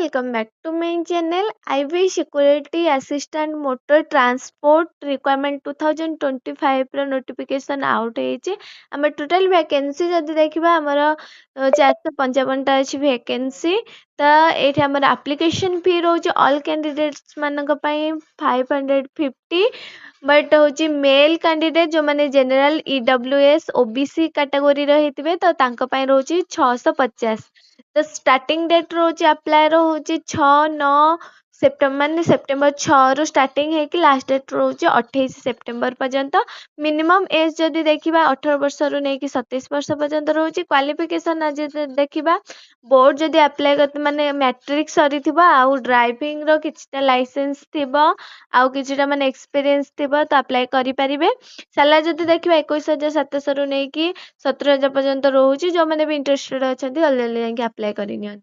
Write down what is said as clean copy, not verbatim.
welcome back to my channel. IV Security Assistant Motor Transport Requirement 2025 ର notification out ହେଇଛି। ଆମର total vacancy ଯଦି ଦେଖିବା ଆମର 455ଟା ଅଛି vacancy। ତ ଏଇଠି ଆମର application fee ରହୁଛି all candidates ମାନଙ୍କ ପାଇଁ 550 ବଟ୍ ହଉଛି ମେଲ୍ କ୍ୟାଣ୍ଡିଡେଟ୍ ଯେଉଁମାନେ ଜେନେରାଲ EWS OBC କାଟାଗୋରୀର ହେଇଥିବେ ତ ତାଙ୍କ ପାଇଁ ରହୁଛି 650। ତ ଷ୍ଟାର୍ଟିଂ ଡେଟ୍ ରହୁଛି ଆପ୍ଲାଏର ହଉଛି 6-9 ସେପ୍ଟେମ୍ବର ମାନେ ସେପ୍ଟେମ୍ବର 6ରୁ ଷ୍ଟାର୍ଟିଂ ହେଇକି ଲାଷ୍ଟ ଡେଟ୍ ରହୁଛି 28 ସେପ୍ଟେମ୍ବର ପର୍ଯ୍ୟନ୍ତ। ମିନିମମ୍ ଏଜ୍ ଯଦି ଦେଖିବା 18 ବର୍ଷରୁ ନେଇକି 27 ବର୍ଷ ପର୍ଯ୍ୟନ୍ତ ରହୁଛି। କ୍ୱାଲିଫିକେସନ୍ ଯଦି ଦେଖିବା ବୋର୍ଡ଼ ଯଦି ଆପ୍ଲାଏ ମାନେ ମ୍ୟାଟ୍ରିକ୍ ସରିଥିବ ଆଉ ଡ୍ରାଇଭିଂର କିଛିଟା ଲାଇସେନ୍ସ ଥିବ ଆଉ କିଛିଟା ମାନେ ଏକ୍ସପିରିଏନ୍ସ ଥିବ ତ ଆପ୍ଲାଏ କରିପାରିବେ। ସାଲାରୀ ଯଦି ଦେଖିବା 21,700ରୁ ନେଇକି 70,000 ପର୍ଯ୍ୟନ୍ତ ରହୁଛି। ଯେଉଁମାନେ ବି ଇଣ୍ଟରେଷ୍ଟେଡ୍ ଅଛନ୍ତି ଅଲରେଡ଼ି ଯାଇକି ଆପ୍ଲାଏ କରିନିଅନ୍ତୁ।